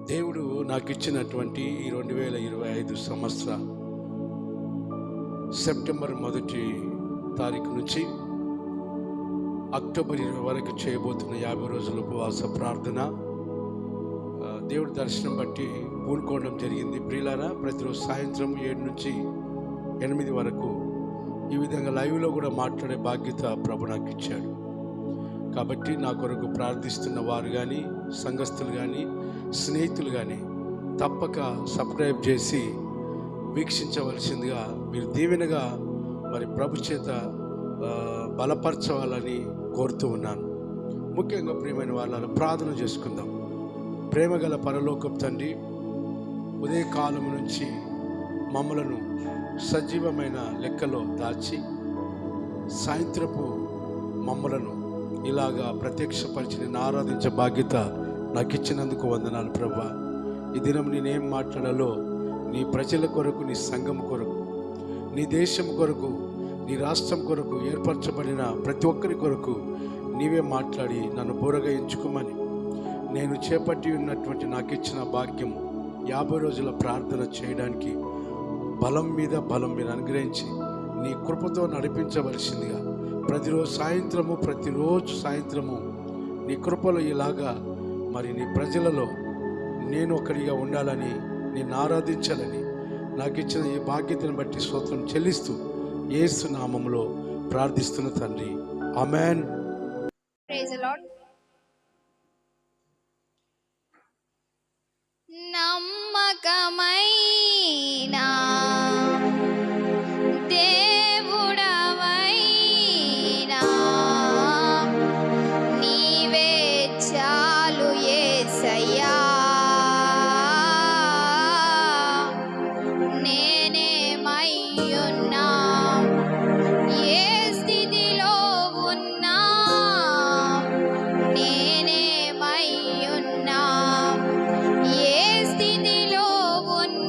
దేవుడు నాకు ఇచ్చినటువంటి ఈ 2025 సంవత్సర సెప్టెంబర్ 1 తారీఖు నుంచి అక్టోబర్ 20 వరకు చేయబోతున్న 50 రోజుల ఉపవాస ప్రార్థన దేవుడి దర్శనం బట్టి పూనుకోవడం జరిగింది. ప్రియులారా, ప్రతిరోజు సాయంత్రం 7 నుంచి 8 వరకు ఈ విధంగా లైవ్లో కూడా మాట్లాడే బాధ్యత ప్రభు నాకు ఇచ్చాడు. కాబట్టి నా కొరకు ప్రార్థిస్తున్న వారు కానీ, సంఘస్థులు కానీ, స్నేహితులు కానీ తప్పక సబ్స్క్రైబ్ చేసి వీక్షించవలసిందిగా, మీరు దీవెనగా మరి ప్రభు చేత బలపరచవాలని కోరుతూ ఉన్నాను. ముఖ్యంగా ప్రియమైన వాళ్ళ ప్రార్థన చేసుకుందాం. ప్రేమగల పరలోకపు తండ్రి, ఉదయకాలం నుంచి మమ్మలను సజీవమైన లెక్కలో దాచి సాయంత్రపు మమ్మలను ఇలాగా ప్రత్యక్షపరిచి నేను ఆరాధించే బాధ్యత నాకు ఇచ్చినందుకు వందనాలు ప్రభా. ఈ దినం నేనేం మాట్లాడాలో నీ ప్రజల కొరకు, నీ సంఘం కొరకు, నీ దేశం కొరకు, నీ రాష్ట్రం కొరకు ఏర్పరచబడిన ప్రతి ఒక్కరి కొరకు నీవే మాట్లాడి నన్ను బోరగా ఎంచుకోమని, నేను చేపట్టి ఉన్నటువంటి నాకు ఇచ్చిన భాగ్యము 50 రోజుల ప్రార్థన చేయడానికి బలం మీద బలం మీరు అనుగ్రహించి నీ కృపతో నడిపించవలసిందిగా, ప్రతిరోజు సాయంత్రము నీ కృపలో ఇలాగా మరి నీ ప్రజలలో నేను ఒకడిగా ఉండాలని, నేను ఆరాధించాలని నాకు ఇచ్చిన ఈ బాధ్యతను బట్టి స్తోత్రం చెల్లిస్తూ యేసు నామములో ప్రార్థిస్తున్న తండ్రి, ఆమేన్. Praise the Lord. నమ్మకమైనా దేవుడవైనా నీవే చాలు యేసయ్యా. నేనేమయ్యున్నా, ఏ స్థితిలో ఉన్నా, నేనేమయ్యున్నా, ఏ స్థితిలో ఉన్నా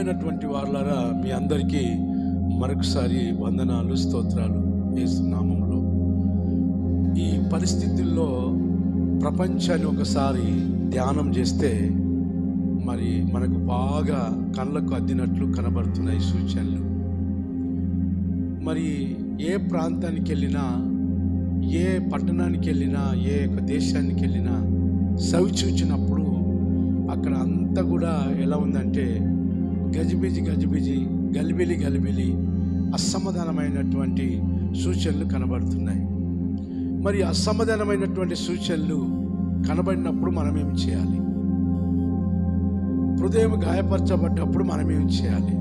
ప్రియమైనటువంటి వాళ్ళారా, మీ అందరికీ మరొకసారి వందనాలు, స్తోత్రాలు యేసు నామములో. ఈ పరిస్థితుల్లో ప్రపంచాన్ని ఒకసారి ధ్యానం చేస్తే మరి మనకు బాగా కళ్ళకు అద్దినట్లు కనబడుతున్నాయి సూచనలు. మరి ఏ ప్రాంతానికి వెళ్ళినా, ఏ పట్టణానికి వెళ్ళినా, ఏ యొక్క దేశానికి వెళ్ళినా సవి చూచినప్పుడు అక్కడ అంతా కూడా ఎలా ఉందంటే గజిబిజి గజిబిజి, గలిబిలి గలిబిలి, అసమాధానమైనటువంటి సూచనలు కనబడుతున్నాయి. మరి అసమాధానమైనటువంటి సూచనలు కనబడినప్పుడు మనం ఏం చేయాలి? హృదయం గాయపరచబడ్డప్పుడు మనం ఏం చేయాలి?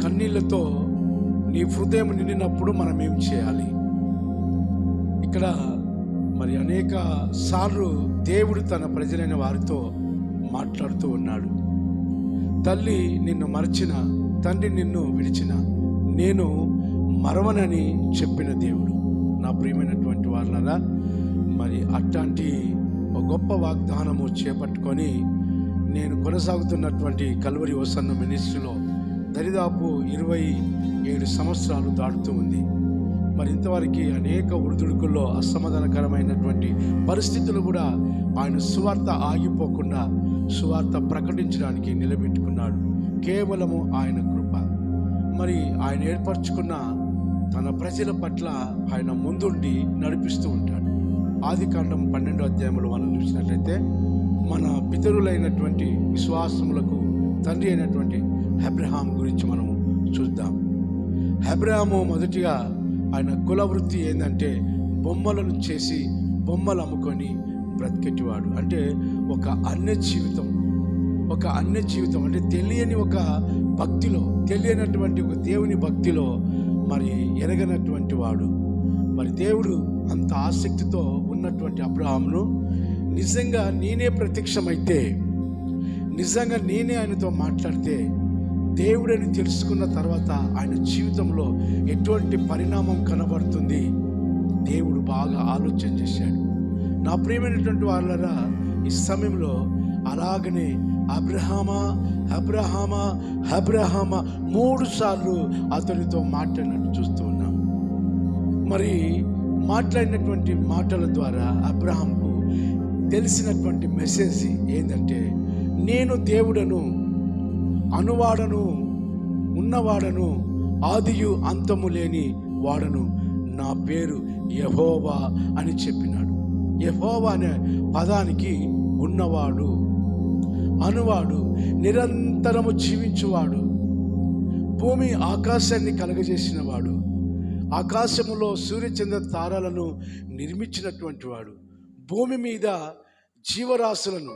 కన్నీళ్లతో నీ హృదయం నిండినప్పుడు మనం ఏం చేయాలి? ఇక్కడ మరి అనేక సార్లు దేవుడు తన ప్రజలైన వారితో మాట్లాడుతూ ఉన్నాడు. తల్లి నిన్ను మరచిన, తండ్రి నిన్ను విడిచిన, నేను మరవనని చెప్పిన దేవుడు. నా ప్రియమైనటువంటి వాళ్ళరా, మరి అట్లాంటి ఒక గొప్ప వాగ్దానము చేపట్టుకొని నేను కొనసాగుతున్నటువంటి కల్వరి హోసన్న మినిస్ట్రీలో దరిదాపు 27 సంవత్సరాలు దాటుతూ ఉంది. మరి ఇంతవరకు అనేక ఒడిదుడుకుల్లో, అసమాధానకరమైనటువంటి పరిస్థితులు కూడా ఆయన సువార్త ఆగిపోకుండా సువార్త ప్రకటించడానికి నిలబెట్టుకున్నాడు. కేవలము ఆయన కృప. మరి ఆయన ఏర్పరచుకున్న తన ప్రజల పట్ల ఆయన ముందుండి నడిపిస్తూ ఉంటాడు. ఆదికాండం 12వ అధ్యాయంలో మనం చూసినట్లయితే మన పితరులైనటువంటి విశ్వాసములకు తండ్రి అయినటువంటి అబ్రహాము గురించి మనము చూద్దాం. అబ్రహాము మొదటిగా ఆయన కుల వృత్తి ఏంటంటే బొమ్మలను చేసి బొమ్మలు అమ్ముకొని బ్రతికెట్టివాడు. అంటే ఒక అన్య జీవితం అంటే తెలియని ఒక భక్తిలో, తెలియనటువంటి ఒక దేవుని భక్తిలో మరి ఎరగనటువంటి వాడు. మరి దేవుడు అంత ఆసక్తితో ఉన్నటువంటి అబ్రహామును నిజంగా నేనే ప్రత్యక్షమైతే, నిజంగా నేనే ఆయనతో మాట్లాడితే దేవుడని తెలుసుకున్న తర్వాత ఆయన జీవితంలో ఎటువంటి పరిణామం కనబడుతుంది దేవుడు బాగా ఆలోచన చేశాడు. నా ప్రియమైనటువంటి వాళ్ళరా, ఈ సమయంలో అలాగనే అబ్రహామా అబ్రహామా అబ్రహామా 3 సార్లు అతనితో మాట్లాడినట్టు చూస్తూ ఉన్నాం. మరి మాట్లాడినటువంటి మాటల ద్వారా అబ్రహాంకు తెలిసినటువంటి మెసేజ్ ఏంటంటే, నేను దేవుడను, అనువాడను, ఉన్నవాడను, ఆదియు అంతము లేని వాడను, నా పేరు యెహోవా అని చెప్పినాడు. యెహోవా అనే పదానికి ఉన్నవాడు, అనువాడు, నిరంతరము జీవించువాడు, భూమి ఆకాశాన్ని కలగజేసిన వాడు, ఆకాశములో సూర్యచంద్ర తారలను నిర్మించినటువంటి వాడు, భూమి మీద జీవరాశులను,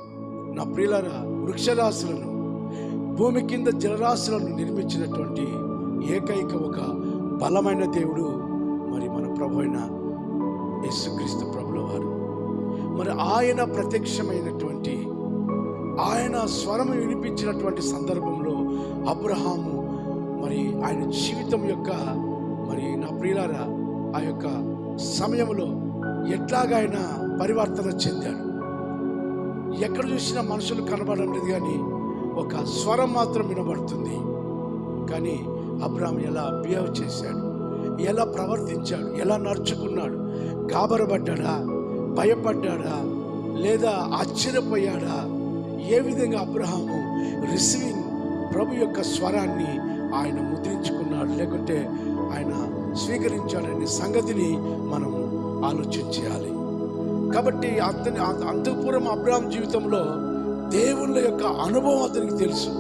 నా ప్రియులారా వృక్షరాశులను, భూమి కింద జలరాశులను నిర్మించినటువంటి ఏకైక ఒక బలమైన దేవుడు మరి మన ప్రభు అయిన యేసుక్రీస్తు ప్రభుల వారు. మరి ఆయన ప్రత్యక్షమైనటువంటి, ఆయన స్వరము వినిపించినటువంటి సందర్భంలో అబ్రహాము మరి ఆయన జీవితం యొక్క మరి నా ప్రియులారా ఆ యొక్క సమయంలో ఎట్లాగైనా పరివర్తన చెందాడు. ఎక్కడ చూసినా మనుషులు కనబడడం లేదు, కానీ ఒక స్వరం మాత్రం వినబడుతుంది. కానీ అబ్రహాము ఎలా బిహేవ్ చేశాడు, ఎలా ప్రవర్తించాడు, ఎలా నడుచుకున్నాడు? గాబరపడ్డాడా, భయపడ్డాడా, లేదా ఆశ్చర్యపోయాడా? ఏ విధంగా అబ్రహాము రిసీవింగ్ ప్రభు యొక్క స్వరాన్ని ఆయన ముద్రించుకున్నాడు, లేకుంటే ఆయన స్వీకరించాడనే సంగతిని మనం ఆలోచన చేయాలి. కాబట్టి అంతఃపురం అబ్రహాం జీవితంలో దేవుళ్ళ యొక్క అనుభవం అతనికి తెలుసు,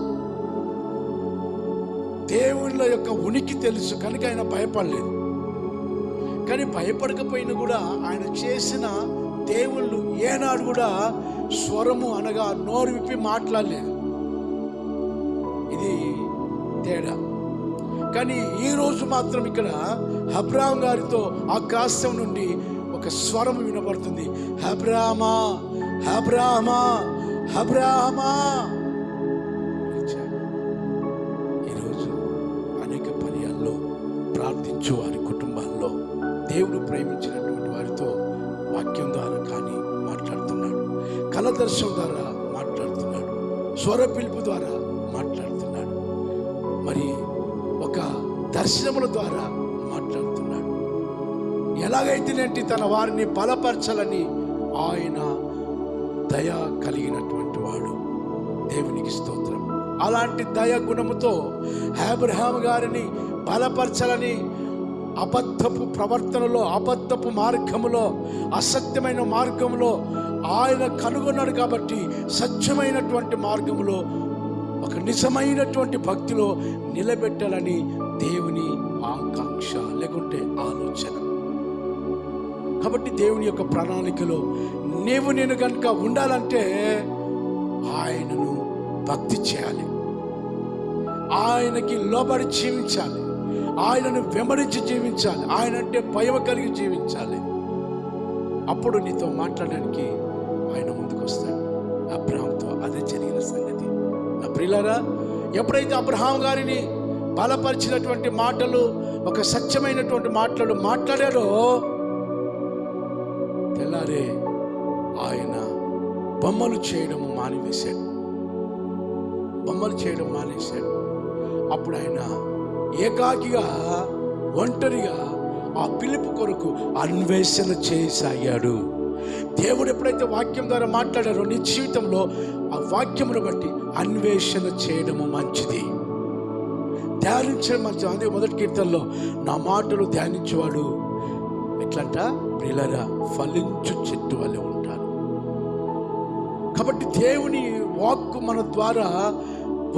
దేవుళ్ళ యొక్క ఉనికి తెలుసు, కనుక ఆయన భయపడలేదు. కానీ భయపడకపోయినా కూడా ఆయన చేసిన దేవుళ్ళు ఏనాడు కూడా స్వరము అనగా నోరు విప్పి మాట్లాడలేదు. ఇది తేడా. కానీ ఈరోజు మాత్రం ఇక్కడ అబ్రహాం గారితో ఆకాశం నుండి ఒక స్వరం వినబడుతుంది, అబ్రహామా అబ్రహామా అబ్రహామా. ఈరోజు అనేక పర్యాల్లో ప్రార్థించు వారి కుటుంబాల్లో దేవుడు ప్రేమించినటువంటి వారితో వాక్యం ద్వారా కానీ మాట్లాడుతున్నాడు, కళ దర్శనం ద్వారా మాట్లాడుతున్నాడు, స్వర పిలుపు ద్వారా మాట్లాడుతున్నాడు. మరి ఒక దర్శనముల ద్వారా మాట్లాడుతున్నాడు. ఎలాగైతేనేంటి తన వారిని బలపరచాలని ఆయన దయ కలిగినటువంటి వాడు. దేవునికి స్తోత్రం. అలాంటి దయ గుణముతో అబ్రహాము గారిని బలపరచాలని అబద్ధపు ప్రవర్తనలో, అబద్ధపు మార్గములో, అసత్యమైన మార్గంలో ఆయన కనుగొన్నాడు. కాబట్టి సత్యమైనటువంటి మార్గములో, ఒక నిజమైనటువంటి భక్తిలో నిలబెట్టాలని దేవుని ఆకాంక్ష, లేకుంటే ఆలోచన. కాబట్టి దేవుని యొక్క ప్రణాళికలో నేను కనుక ఉండాలంటే ఆయనను భక్తి చేయాలి, ఆయనకి లోబడి జీవించాలి, ఆయనను వెంబడించి జీవించాలి, ఆయన అంటే భయం కలిగి జీవించాలి. అప్పుడు నీతో మాట్లాడడానికి ఆయన ముందుకు వస్తాడు. అబ్రహాంతో అదే జరిగిన సంగతి. నా ప్రియులారా, ఎప్పుడైతే అబ్రహాం గారిని బలపరిచినటువంటి మాటలు, ఒక సత్యమైనటువంటి మాటలు మాట్లాడాడో, తెల్లారే ఆయన బొమ్మలు చేయడం మానేశాడు. అప్పుడు ఆయన ఏకాకిగా, ఒంటరిగా ఆ పిలుపు కొరకు అన్వేషణ చేయసాగాడు. దేవుడు ఎప్పుడైతే వాక్యం ద్వారా మాట్లాడారో నీ జీవితంలో ఆ వాక్యమును బట్టి అన్వేషణ చేయడము మంచిది, ధ్యానించడం మంచిది. అదే మొదటి కీర్తనలో నా మాటలు ధ్యానించేవాడు ఎట్లంట ప్రియులారా ఫలించు చెట్టు వలె ఉంటారు. కాబట్టి దేవుని వాక్కు మన ద్వారా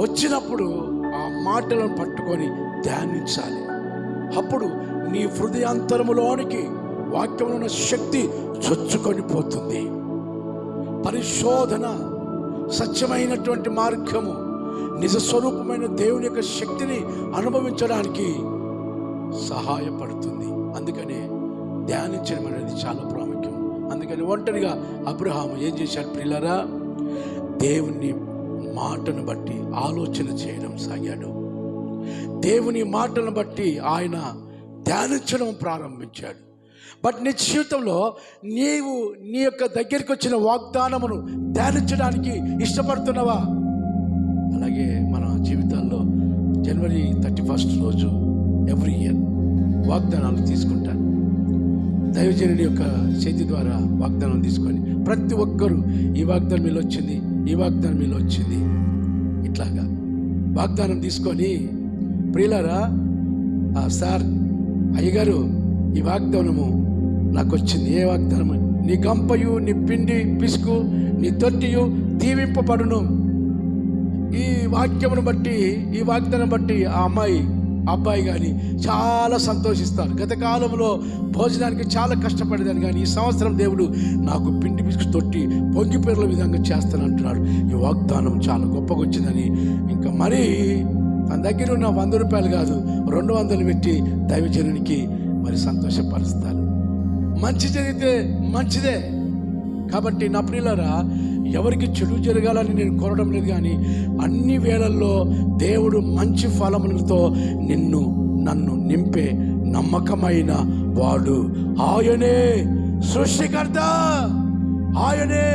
వచ్చినప్పుడు ఆ మాటలను పట్టుకొని ధ్యానించాలి. అప్పుడు నీ హృదయాంతరములోనికి వాక్యంలో ఉన్న శక్తి చొచ్చుకొని పోతుంది. పరిశోధన, సత్యమైనటువంటి మార్గము, నిజ స్వరూపమైన దేవుని యొక్క శక్తిని అనుభవించడానికి సహాయపడుతుంది. అందుకనే ధ్యానించడం అనేది చాలా ప్రాముఖ్యం. అందుకని ఒంటరిగా అబ్రహాము ఏం చేశాడు ప్రియులారా? దేవుని మాటను బట్టి ఆలోచన చేయడం సాగాడు. దేవుని మాటను బట్టి ఆయన ధ్యానించడం ప్రారంభించాడు. బట్ నీ జీవితంలో నీవు నీ యొక్క దగ్గరికి వచ్చిన వాగ్దానమును ధ్యానించడానికి ఇష్టపడుతున్నావా? అలాగే మన జీవితాల్లో జనవరి 31 రోజు ఎవ్రీ ఇయర్ వాగ్దానాలు తీసుకుంటాను. దైవజనుడి యొక్క చేతి ద్వారా వాగ్దానం తీసుకొని ప్రతి ఒక్కరూ ఈ వాగ్దానం మీలో వచ్చింది, ఈ వాగ్దానం మీలో వచ్చింది, ఇట్లాగా వాగ్దానం తీసుకొని ప్రియులారా, సార్ అయ్యగారు ఈ వాగ్దానము నాకు వచ్చింది. ఏ వాగ్దానము? నీ గంపయు, నీ పిండి పిసుకు, నీ తొట్టియు దీవింపబడును. ఈ వాక్యమును బట్టి, ఈ వాగ్దానం బట్టి ఆ అమ్మాయి, అబ్బాయి కానీ చాలా సంతోషిస్తారు. గత కాలంలో భోజనానికి చాలా కష్టపడేదాన్ని, కానీ ఈ సంవత్సరం దేవుడు నాకు పిండి పిసుకు తొట్టి పొంగిపేర్ల విధంగా చేస్తానంటున్నాడు. ఈ వాగ్దానం చాలా గొప్పగా వచ్చిందని ఇంకా మరీ తన దగ్గర ఉన్న 100 రూపాయలు కాదు 200 పెట్టి దైవజనునికి మరి సంతోషపరుస్తారు. మంచి జరిగితే మంచిదే. కాబట్టి నా ప్రియులారా, ఎవరికి చెడు జరగాలని నేను కోరడం లేదు, కానీ అన్ని వేళల్లో దేవుడు మంచి ఫలములతో నన్ను నింపే నమ్మకమైన వాడు. ఆయనే సృష్టికర్త, ఆయనే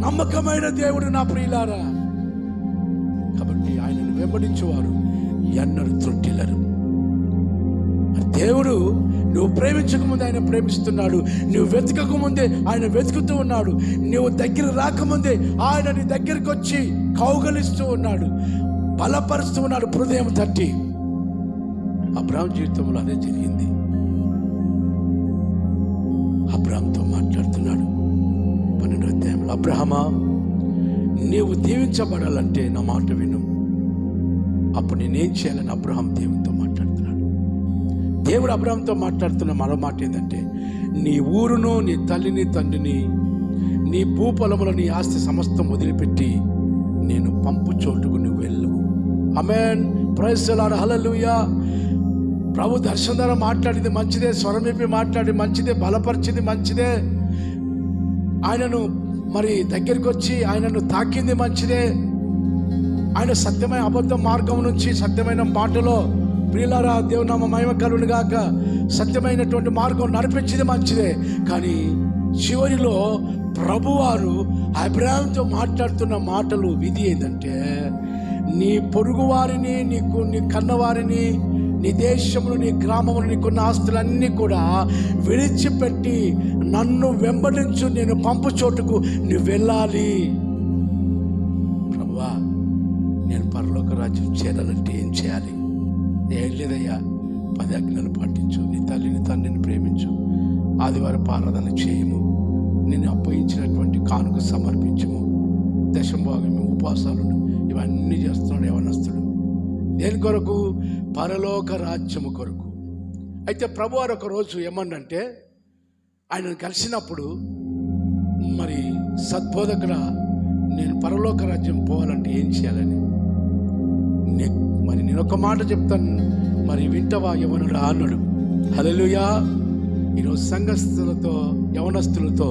నమ్మకమైన దేవుడు నా ప్రియులారా. కాబట్టి ఆయనను వెంబడించేవారు ఎన్నడూ త్రుట్టిల్లరు. దేవుడు నువ్వు ప్రేమించకముందే ఆయన ప్రేమిస్తున్నాడు, నువ్వు వెతకకముందే ఆయన వెతుకుతూ ఉన్నాడు, నువ్వు దగ్గర రాకముందే ఆయన నీ దగ్గరికి వచ్చి కౌగలిస్తూ ఉన్నాడు, బలపరుస్తూ ఉన్నాడు హృదయం తట్టి. అబ్రహాం జీవితంలో అదే జరిగింది. అబ్రహాంతో మాట్లాడుతున్నాడు 12వ అధ్యాయంలో, అబ్రహామా నీవు దీవించబడాలంటే నా మాట విను, అప్పుడు నేనేం చేయాలని అబ్రహాం దేవునితో మాట్లాడుతున్నాడు. దేవుడు అబ్రహాంతో మాట్లాడుతున్న మరో మాట ఏంటంటే, నీ ఊరును, నీ తల్లిని, తండ్రిని, నీ భూపొలములు, నీ ఆస్తి సమస్తం వదిలిపెట్టి నేను పంపు చోటుకు నువ్వు వెళ్ళు. ఆమేన్, ప్రైజ్ ది లార్డ్, హల్లెలూయా. ప్రభు దర్శనం ద్వారా మాట్లాడింది మంచిదే, స్వరం విప్పి మాట్లాడి మంచిదే, బలపరిచింది మంచిదే, ఆయనను మరి దగ్గరికి వచ్చి ఆయనను తాకింది మంచిదే, ఆయన సత్యమైన అబద్ధ మార్గం నుంచి సత్యమైన మాటలో ప్రియులారా దేవుని నామ మహిమ కలుగును గాక సత్యమైనటువంటి మార్గం నడిపించింది మంచిదే. కానీ చివరిలో ప్రభువారు అబ్రహాంతో మాట్లాడుతున్న మాటలు విధి ఏంటంటే, నీ పొరుగు వారిని, నీ కన్నవారిని, నీ దేశములు, నీ గ్రామములు, నీకున్న ఆస్తులన్నీ కూడా విడిచిపెట్టి నన్ను వెంబడించు, నేను పంపు చోటుకు నువ్వు వెళ్ళాలి. ప్రభువా, నేను పరలోక రాజ్యం చేరాలంటే ఏం చేయాలి? ఏం లేదయ్యా, 10 ఆజ్ఞలు పాటించు, నీ తల్లిని తండ్రిని ప్రేమించు, ఆదివారం ఆరాధన చేయము, నేను అప్పగించినటువంటి కానుక సమర్పించము, దశంభాగము, ఉపవాసాలు, ఇవన్నీ చేస్తున్నాడు యవనస్తుడు. దేని కొరకు? పరలోక రాజ్యము కొరకు. అయితే ప్రభువారు ఒక రోజు ఏమన్నంటే, ఆయనను కలిసినప్పుడు, మరి సద్బోధకుడా, నేను పరలోక రాజ్యం పోవాలంటే ఏం చేయాలని, మరి నేను ఒక మాట చెప్తాను, మరి వింటవా యవనుడా అన్నాడు. హల్లెలూయా. ఈరోజు సంఘస్థులతో, యవనస్తులతో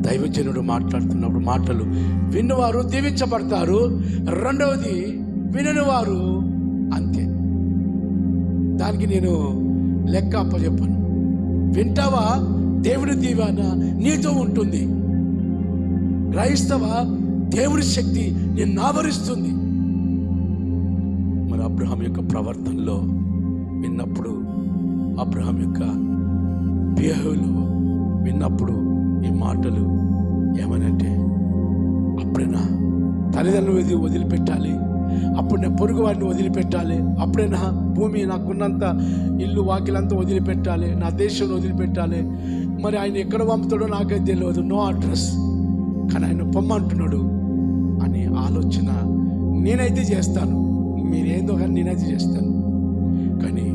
దైవజనుడు మాట్లాడుతున్నప్పుడు మాటలు విన్నవారు దీవించబడతారు, రెండవది వినని వారు అంతే. దానికి నేను లెక్క అప్పచెప్పను. వింటావా, దేవుడి దీవెన నీతో ఉంటుంది. గ్రహిస్తావా, దేవుడి శక్తి నిన్ను ఆవరిస్తుంది. మరి అబ్రహాం యొక్క ప్రవర్తనలో విన్నప్పుడు, అబ్రహాం యొక్క బిహేవ్లో విన్నప్పుడు ఈ మాటలు ఏమనంటే, అప్పుడైనా తల్లిదండ్రులు వదిలిపెట్టాలి, అప్పుడే పొరుగు వాడిని వదిలిపెట్టాలి, అప్పుడైనా భూమి, నాకున్నంత ఇల్లు వాకిలంతా వదిలిపెట్టాలి, నా దేశంలో వదిలిపెట్టాలి. మరి ఆయన ఎక్కడ పంపుతాడో నాకైతే తెలియదు, నో అడ్రస్, కానీ ఆయన పొమ్మంటున్నాడు అని ఆలోచన నేనైతే చేస్తాను. మీరేందో కానీ నేనైతే చేస్తాను. కానీ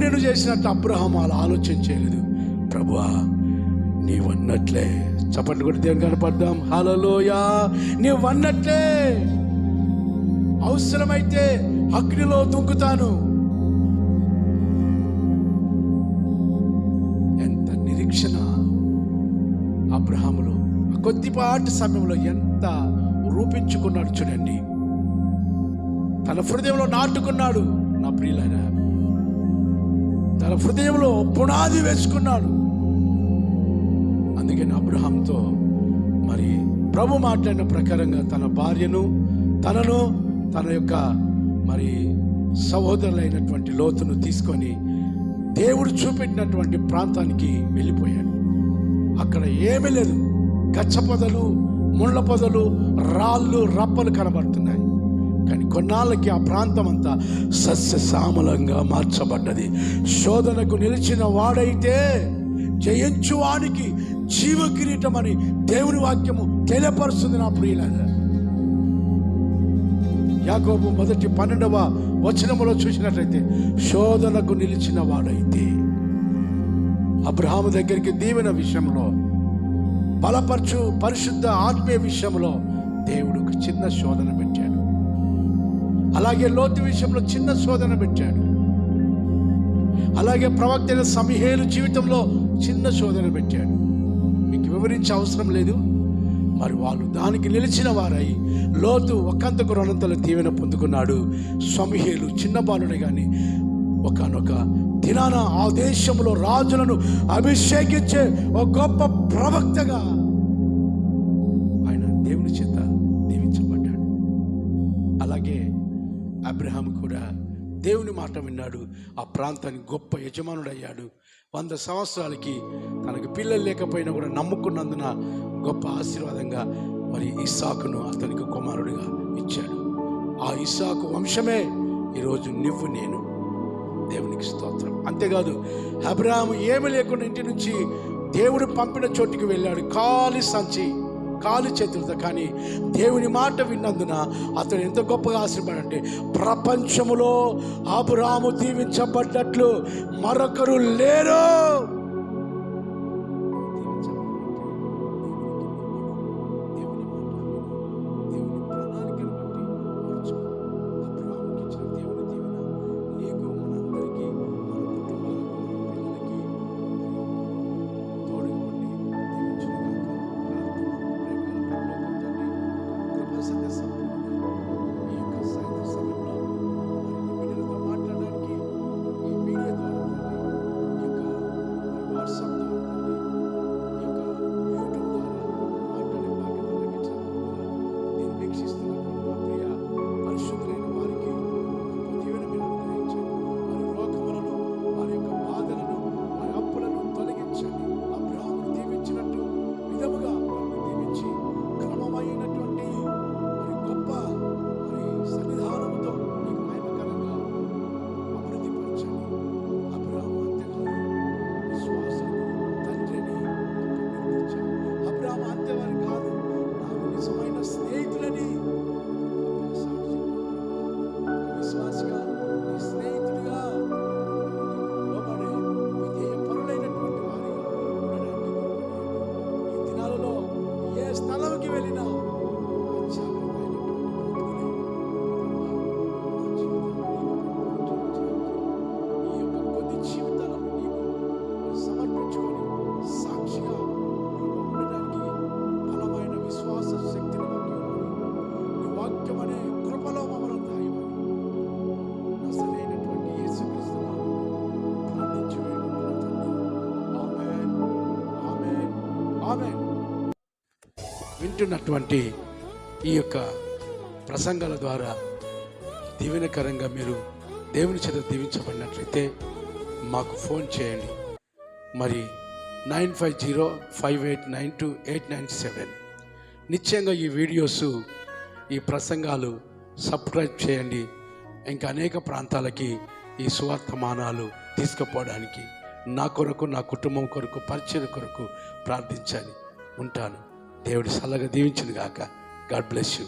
నేను చేసినట్టు అబ్రహాం అలా ఆలోచన చేయలేదు. ప్రభువా, నీవన్నట్లే, చప్పట్లు కొట్టి దేవుని కనపడదాం. హల్లెలూయా. నీవన్నట్లే, అవసరమైతే అగ్నిలో దుంకుతాను. ఎంత నిరీక్షణ అబ్రహాములో, కొద్దిపాటి సమయంలో ఎంత రూపించుకున్నాడు చూడండి. తన హృదయంలో నాటుకున్నాడు. నా ప్రియులారా, తన హృదయంలో పునాది వేసుకున్నాడు. అందుకని అబ్రహాంతో మరి ప్రభు మాట్లాడిన ప్రకారంగా తన భార్యను, తనను, తన యొక్క మరి సహోదరులైనటువంటి లోతును తీసుకొని దేవుడు చూపెట్టినటువంటి ప్రాంతానికి వెళ్ళిపోయాడు. అక్కడ ఏమీ లేదు, గచ్చ పొదలు, ముళ్ళ పొదలు, రాళ్ళు, రప్పలు కనబడుతున్నాయి. కానీ కొన్నాళ్ళకి ఆ ప్రాంతం అంతా సస్యశ్యామలంగా మార్చబడ్డది. శోధనకు నిలిచిన వాడైతే జయించువానికి జీవ కిరీటం అని దేవుని వాక్యము తెలియపరుస్తుంది. నా ప్రియులారా, యాకోబు 1:12 వచనములో చూసినట్లయితే, శోధనకు నిలిచిన వాడైతే, అబ్రహాము దగ్గరికి దీవెన విషయంలో, బలపరచు పరిశుద్ధ ఆత్మీయ విషయంలో దేవుడు ఒక చిన్న శోధన పెట్టాడు. అలాగే లోతు విషయంలో చిన్న శోధన పెట్టాడు. అలాగే ప్రవక్త అయిన సమూయేలు జీవితంలో చిన్న శోధన పెట్టాడు. మీకు వివరించే అవసరం లేదు. మరి వాళ్ళు దానికి నిలిచిన వారై లోతు ఒకంతకు రెండంతల దీవెన పొందుకున్నాడు. సమూయేలు చిన్న బాలుడే కానీ ఒకనొక దినాన ఆ దేశంలో రాజులను అభిషేకించే ఒక గొప్ప ప్రవక్తగా ఆయన దేవుని చేత దీవించబడ్డాడు. అలాగే అబ్రహాం కూడా దేవుని మాట విన్నాడు. ఆ ప్రాంతానికి గొప్ప యజమానుడు అయ్యాడు. 100 సంవత్సరాలకి తనకు పిల్లలు లేకపోయినా కూడా నమ్ముకున్నందున గొప్ప ఆశీర్వాదంగా మరి ఇస్సాకును అతనికి కుమారుడిగా ఇచ్చాడు. ఆ ఇస్సాకు వంశమే ఈరోజు నువ్వు నేను. దేవునికి స్తోత్రం. అంతేకాదు, అబ్రహాము ఏమీ లేకుండా ఇంటి నుంచి దేవుడు పంపిన చోటికి వెళ్ళాడు, ఖాళీ సంచి, ఖాళీ చేతులతో. కానీ దేవుని మాట విన్నందున అతను ఎంత గొప్పగా ఆశీర్వాడంటే, ప్రపంచములో అబ్రహాము దీవించబడ్డట్లు మరొకరు లేరు. ఆమేన్. వింటున్నటువంటి ఈ యొక్క ప్రసంగాల ద్వారా దీవెనకరంగా మీరు దేవుని చేత దీవించబడినట్లయితే మాకు ఫోన్ చేయండి. మరి 9505892897. నిశ్చయంగా ఈ వీడియోస్, ఈ ప్రసంగాలు సబ్స్క్రైబ్ చేయండి. ఇంకా అనేక ప్రాంతాలకి ఈ సువార్తమానాలు తీసుకుపోవడానికి నా కొరకు, నా కుటుంబం కొరకు, పరిచయం కొరకు ప్రార్థించాలి. ఉంటాను. దేవుడి సల్లగా దీవించును గాక. God bless you.